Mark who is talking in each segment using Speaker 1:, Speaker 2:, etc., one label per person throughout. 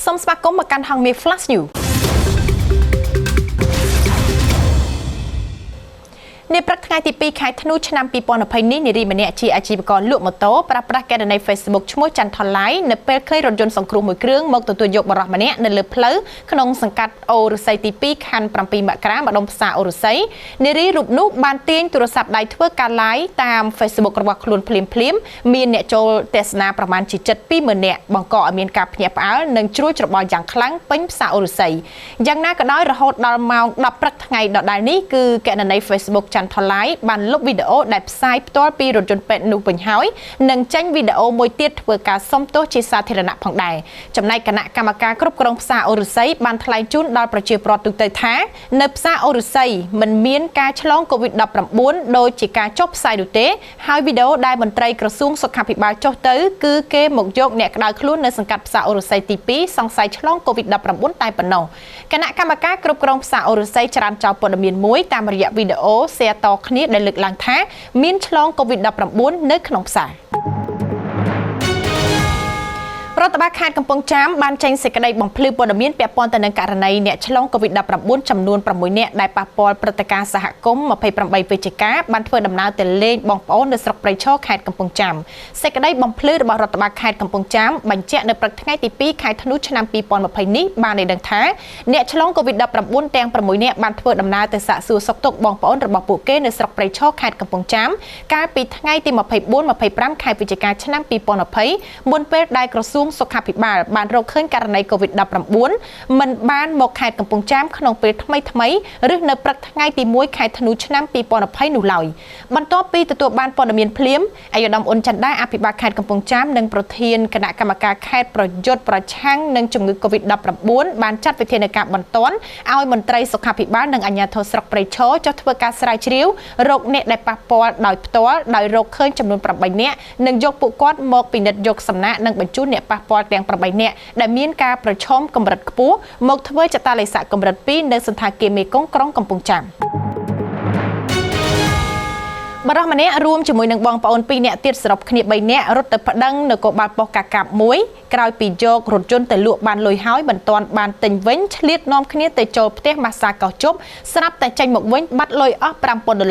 Speaker 1: សូមស្វាគមន៍មកកាន់ហងមាស Flash News ในព្រឹកថ្ងៃទី 2 ខែធ្នូ ឆ្នាំ 2020 នេះនារីម្នាក់ជាអាជីវករលក់ម៉ូតូប្រើប្រាស់កេរនី Facebook ឈ្មោះច័ន្ទថឡៃនៅពេលឃើញរថយន្តសង្គ្រោះមួយគ្រឿងមកទទួលយកបរិសម្នាក់នៅលើផ្លូវក្នុងសង្កាត់អូរស័យទី 2 ខណ្ឌ 7 មករាម្ដុំផ្សារអូរស័យនារីរូបនោះបានទាញទូរស័ព្ទដៃធ្វើការ live តាម Facebook របស់ខ្លួនភ្លាមៗមានអ្នកចូលទស្សនាប្រមាណជា 20000 នាក់បង្កឲ្យមានការភ្ញាក់ផ្អើលនិងជ្រួលច្របល់យ៉ាងខ្លាំងពេញផ្សារអូរស័យយ៉ាងណាក៏ដោយរហូតដល់ម៉ោង 10 ព្រឹកថ្ងៃដដែលនេះគឺកេរនី Facebook ច័ន្ទថឡៃបានលុបវីដេអូដែលផ្សាយផ្ទាល់ពីរថយន្តពេទ្យនោះវិញហើយនិងចេញវីដេអូមួយទៀតធ្វើការសុំទោសជាសាធារណៈផងដែរចំណែកគណៈកម្មការគ្រប់គ្រងផ្សារអូរស័យបានថ្លែងជូនដល់ប្រជាពលរដ្ឋទូទៅថានៅផ្សារអូរស័យមិនមានការឆ្លង COVID-19 ដោយជាការចុះផ្សាយនោះទេហើយវីដេអូដែលមន្ត្រីក្រសួងសុខាភិបាលចុះទៅគឺគេមកយកអ្នកក្តៅខ្លួននៅសង្កាត់ផ្សារអូរស័យទី 2 សង្ស័យឆ្លង COVID-19 តែប៉ុណ្ណោះគណៈកម្មការគ្រប់គ្រងផ្សារអូរស័យចរានចោលព័ត៌មានមួយតាមរយៈវីដេអូ share តគ្នាដែលលើកឡើងថាមានឆ្លង COVID-19 នៅក្នុងផ្សាររដ្ឋបាលខេត្តកំពង់ចាមបានចេញសេចក្តីបំភ្លឺព័ត៌មានពាក់ព័ន្ធទៅនឹងករណីអ្នកឆ្លង COVID-19 ចំនួន 6 នាក់ដែលប៉ះពាល់ព្រឹត្តិការណ៍សហគមន៍ 28 វិច្ឆិកាបានធ្វើដំណើរទៅលេងបងប្អូននៅស្រុកព្រៃឈរខេត្តកំពង់ចាមសេចក្តីបំភ្លឺរបស់រដ្ឋបាលខេត្តកំពង់ចាមបញ្ជាក់នៅព្រឹកថ្ងៃទី 2 ខែធ្នូ ឆ្នាំ 2020 នេះបានឲ្យដឹងថាអ្នកឆ្លង COVID-19 ទាំង 6 នាក់បានធ្វើដំណើរទៅសាកសួរសុខទុក្ខបងប្អូនរបស់ពួកគេនៅស្រុកព្រៃឈរខេត្តកំពង់ចាមកាលពីថ្ងៃទី 24-25 ខែវិច្ឆិកាឆ្នាំ 2020 មុនពេលដែលក្រសួងសុខាភិបាលបានរកឃើញករណី COVID-19 មិនបានមកខេត្តកំពង់ចាមក្នុងពេលថ្មីឬនៅព្រឹកថ្ងៃទី 1 ខែធ្នូ ឆ្នាំ 2020 នោះឡើយបន្ទាប់ពីទទួលបានព័ត៌មានភ្លាមអាយុធមអ៊ុនចន្ទដាអភិបាលខេត្តកំពង់ចាមនិងប្រធានគណៈកម្មការខេត្តប្រយុទ្ធប្រឆាំងនឹងជំងឺ COVID-19 បានចាត់វិធានការបន្ទាន់ឲ្យមន្ត្រីសុខាភិបាលនិងអាជ្ញាធរស្រុកព្រៃឈរចុះធ្វើការស្រាវជ្រាវរោគអ្នកដែលប៉ះពាល់ដោយផ្ទាល់ដោយរកឃើញចំនួន 8 នាក់និងយកពួកគាត់មកពិនិត្យយកសំណាក់និងបញ្ជូនអ្នកប៉ះពាល់ទាំង 8 នាក់ដែលមានការប្រឈមកម្រិតខ្ពស់មកធ្វើចតាឡេសាកម្រិត 2 នៅសន្តាគារមេគង្គក្រុងកំពង់ចាមបរិះម្នាក់រួមជាមួយនឹងបងប្អូន 2 នាក់ទៀតសរុបគ្នា 3 នាក់រត់ទៅប្តឹងនគរបាលប៉ុស្តិ៍កាកាប 1 ក្រោយពីយករថយន្តទៅលក់បានលុយហើយមិនទាន់បានទិញវិញឆ្លៀតនាំគ្នាទៅចូលផ្ទះម៉ាស្សាកោះជប់ស្រាប់តែចេញមកវិញបាត់លុយអស់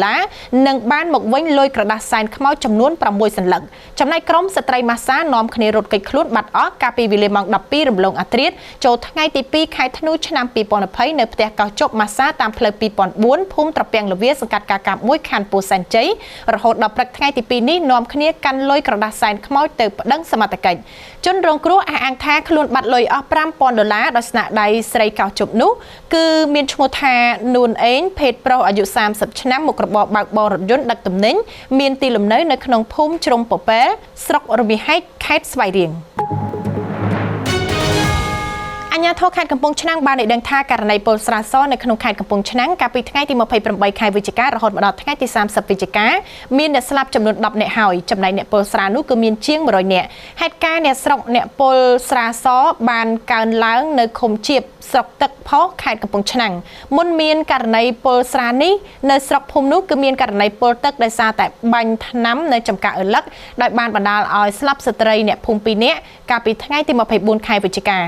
Speaker 1: $5000 និងបានមកវិញលុយក្រដាសសែនខ្មៅចំនួន 6 សន្លឹកចំណែកក្រុមស្ត្រីម៉ាស្សានាំគ្នារត់គេចខ្លួនបាត់អស់កាលពីវេលាម៉ោង 12 រំលងអាធ្រាត្រចូលថ្ងៃទី 2 ខែធ្នូ ឆ្នាំ 2020 នៅផ្ទះកោះជប់ម៉ាស្សាតាមផ្លូវ 2004 ភូមិត្រពាំងលវាសង្កាត់កាកាប 1 ខណ្ឌពោធិ៍សែនជ័យរហូតដល់ព្រឹកថ្ងៃទី 2 នេះនាំគ្នាកាន់លុយក្រដាសសែនខ្មោចទៅប្តឹងសមត្ថកិច្ចជនរងគ្រោះអះអាងថាខ្លួនបាត់លុយអស់ $5000 ដោយស្នាដៃស្រីកោះជប់នោះគឺមានឈ្មោះថានួនអេងភេទប្រុសអាយុ 30 ឆ្នាំមុខរបរបើកបររថយន្តដឹកទំនិញមានទីលំនៅនៅក្នុងភូមិជ្រុំពពែលស្រុករមាសហែកខេត្តស្វាយរៀងអាជ្ញាធរខេត្តកំពង់ឆ្នាំងបានឲ្យដឹងថាករណីពលស្រាសនៅក្នុងខេត្តកំពង់ឆ្នាំងកាលពីថ្ងៃទី 28 ខែវិច្ឆិការហូតមកដល់ថ្ងៃទី 30 វិច្ឆិកាមានអ្នកស្លាប់ចំនួន 10 នាក់ហើយចំណែកអ្នកពលស្រានោះគឺមានជាង 100 នាក់ហេតុការណ៍អ្នកស្រុកអ្នកពលស្រាសបានកើនឡើងនៅឃុំជាបស្រុកទឹកផុសខេត្តកំពង់ឆ្នាំងមុនមានករណីពលស្រានេះនៅស្រុកភូមិនោះគឺមានករណីពលទឹកដោយសារតែបាញ់ថ្នាំនៅចំការអឺលឹកដោយបានបណ្ដាលឲ្យស្លាប់ស្ត្រីអ្នកភូមិ 2 នាក់កាលពីថ្ងៃទី 24 ខែវិច្ឆិកា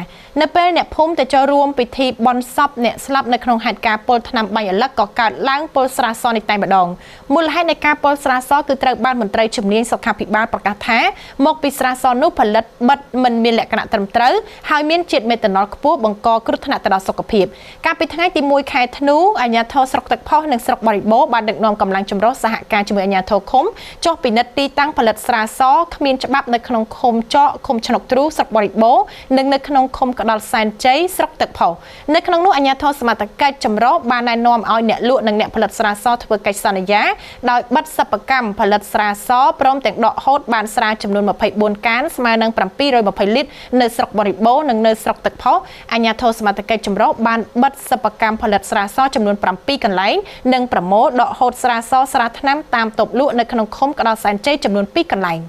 Speaker 1: នៅពេលអ្នកភូមិទៅចូលរួមពិធីបុណ្យសពអ្នកស្លាប់នៅក្នុងហេតុការណ៍ពលថ្នាំបាញ់អឺលឹកក៏កើតឡើងពលស្រាសនេះតែម្ដងមូលហេតុនៃការពលស្រាសគឺត្រូវបានមន្ត្រីជំនាញសុខាភិបាលប្រកាសថាមកពីស្រាសនោះផលិតបិទមិនមានលក្ខណៈត្រឹមត្រូវហើយមានជាតិមេតាណុលខ្ពស់បង្កគ្រោះថ្នាក់ទៅដល់សុខភាពកាលពីថ្ងៃទី 1 ខែធ្នូអាជ្ញាធរស្រុកទឹកផុសនិងស្រុកបរិបូរបានដឹកនាំកម្លាំងចម្រុះសហការជាមួយអាជ្ញាធរឃុំចុះពិនិត្យទីតាំងផលិតស្រាសគ្មានច្បាប់នៅក្នុងឃុំចកឃុំឆ្នុកទ្រូស្រុកបរិបូរនិងនៅក្នុងឃុំក្តល់សែនជ័យស្រុកទឹកផុសនៅក្នុងនោះអាជ្ញាធរសមត្ថកិច្ចចម្រុះបានណែនាំឲ្យអ្នកលក់និងអ្នកផលិតស្រាសធ្វើកិច្ចសន្យាដោយបិទសិប្បកម្មផលិតស្រាសព្រមទាំងដកហូតបានស្រាចំនួន 24 កានស្មើនឹង 720 លីត្រនៅស្រុកបរិបូរនិងនៅស្រុកទឹកផុសអាជ្ញាធរសមត្ថកិច្ចចម្រុះបានបិទសិប្បកម្មផលិតស្រាសចំនួន 7 កន្លែងនិងប្រមូលដកហូតស្រាស្រាថ្នាំតាមតូបលក់នៅក្នុងឃុំក្តល់សែនជ័យចំនួន 2 កន្លែង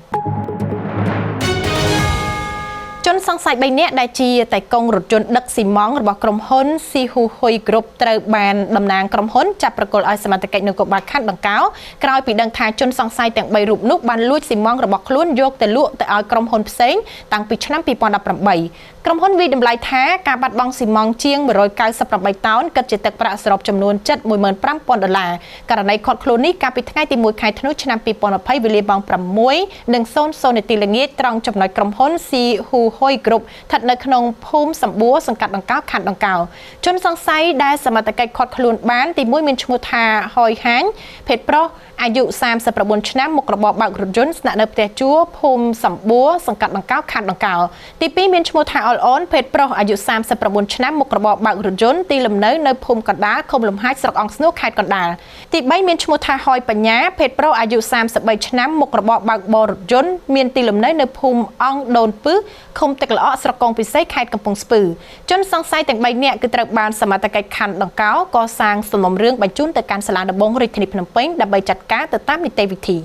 Speaker 1: ជន ជនសង្ស័យ3នាក់ដែលជាតែកងរថយន្តដឹកស៊ីម៉ងរបស់ក្រុមហ៊ុន Sihu Hoi Group ត្រូវបានតំណាងក្រុមហ៊ុនចាប់ប្រគល់ឲ្យសមត្ថកិច្ចនគរបាលខណ្ឌដង្កោក្រោយពីដឹងថាជនសង្ស័យទាំង3រូបនោះបានលួចស៊ីម៉ងរបស់ខ្លួនយកទៅលក់ទៅឲ្យក្រុមហ៊ុនផ្សេងតាំងពីឆ្នាំ2018ក្រុមហ៊ុនវិយតម្លៃថាការបាត់បង់ស៊ីម៉ងជាង198តោនគិតជាទឹកប្រាក់សរុបចំនួន$75,000ករណីខាត់ខ្លួននេះកាលពីថ្ងៃទី1ខែធ្នូឆ្នាំ2020វេលាម៉ោង6:00នាទីល្ងាចត្រង់ចំណុចក្រុមហ៊ុន Sihu Hoi Group ស្ថិតនៅក្នុងភូមិសម្បួរសង្កាត់ដង្កោខណ្ឌដង្កោជនសង្ស័យដែលសមត្ថកិច្ចខាត់ខ្លួនបានទី1មានឈ្មោះថាហយហាញភេទប្រុសអាយុ39ឆ្នាំមុខរបរបើករថយន្តស្នាក់នៅផ្ទះជួលភូមិសម្បួរសង្កាត់ដង្កោខណ្ឌដង្កោទី2មានឈ្មោះថាអលអូនភេទប្រុសអាយុ39ឆ្នាំមុខរបរបើករថយន្តទីលំនៅនៅភូមិកណ្ដាលឃុំលំហាចស្រុកអង្គស្នួរខេត្តកណ្ដាលទី3មានឈ្មោះថាហយបញ្ញាភេទប្រុសអាយុ33ឆ្នាំមុខរបរបើកបររថយន្តមានទីលំនៅនៅភូមិអង្គដូនពឹសឃុំទឹកល្អក់ស្រុកកងពិសីខេត្តកំពង់ស្ពឺជនសង្ស័យទាំង3នាក់គឺត្រូវបានសមត្ថកិច្ចខណ្ឌដង្កោកសាងសំណុំរឿងបញ្ជូនទៅកាន់សាលាដំបងរាជធានីភ្នំពេញដើម្បីចាត់ការទៅតាមនីតិវិធី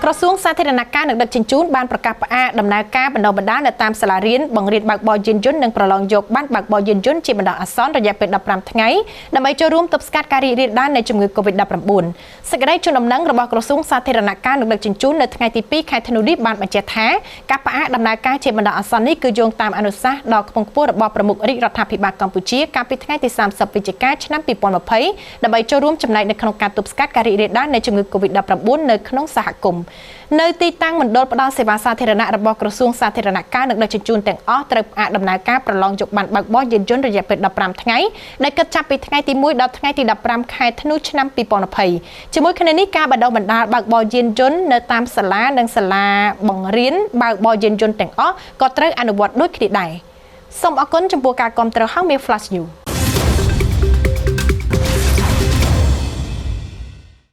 Speaker 1: ក្រសួងសាធារណការនិងដឹកជញ្ជូនបានប្រកាសផ្អាកដំណើរការបណ្ដុះបណ្ដាលនៅតាមសាលារៀនបង្រៀនបើកបរយានយន្តនិងប្រឡងយកប័ណ្ណបើកបរយានយន្តជាបណ្ដោះអាសន្នរយៈពេល15ថ្ងៃដើម្បីចូលរួមទប់ស្កាត់ការរីករាលដាលនៃជំងឺ Covid-19 សេចក្តីជូនដំណឹងរបស់ក្រសួងសាធារណការនិងដឹកជញ្ជូននៅថ្ងៃទី2ខែធ្នូនេះបានបញ្ជាក់ថាការផ្អាកដំណើរការជាបណ្ដោះអាសន្ននេះគឺយោងតាមអនុសាសន៍ដ៏ខ្ពង់ខ្ពស់របស់ប្រមុខរាជរដ្ឋាភិបាលកម្ពុជាកាលពីថ្ងៃទី30វិច្ឆិកាឆ្នាំ2020ដើម្បីចូលរួមចំណែកនៅក្នុងការទប់ស្កាត់ការរីករាលដាលនៃជំងឺ Covid-19 នៅក្នុងសហគមន៍នៅទីតាំងមណ្ឌលផ្ដល់សេវាសាធារណៈរបស់ក្រសួងសាធារណការនិងដឹកជញ្ជូនទាំងអស់ត្រូវផ្អាកដំណើរការប្រឡងយកប័ណ្ណបើកបរយានយន្តរយៈពេល15ថ្ងៃដែលគិតចាប់ពីថ្ងៃទី1ដល់ថ្ងៃទី15ខែធ្នូឆ្នាំ2020ជាមួយគ្នានេះការបណ្ដុះបណ្ដាលបើកបរយានយន្តនៅតាមសាលានិងសាលាបង្រៀនបើកបរយានយន្តទាំងអស់ក៏ត្រូវអនុវត្តដូចគ្នាដែរសូមអរគុណចំពោះការគាំទ្រហៅមាន Flash News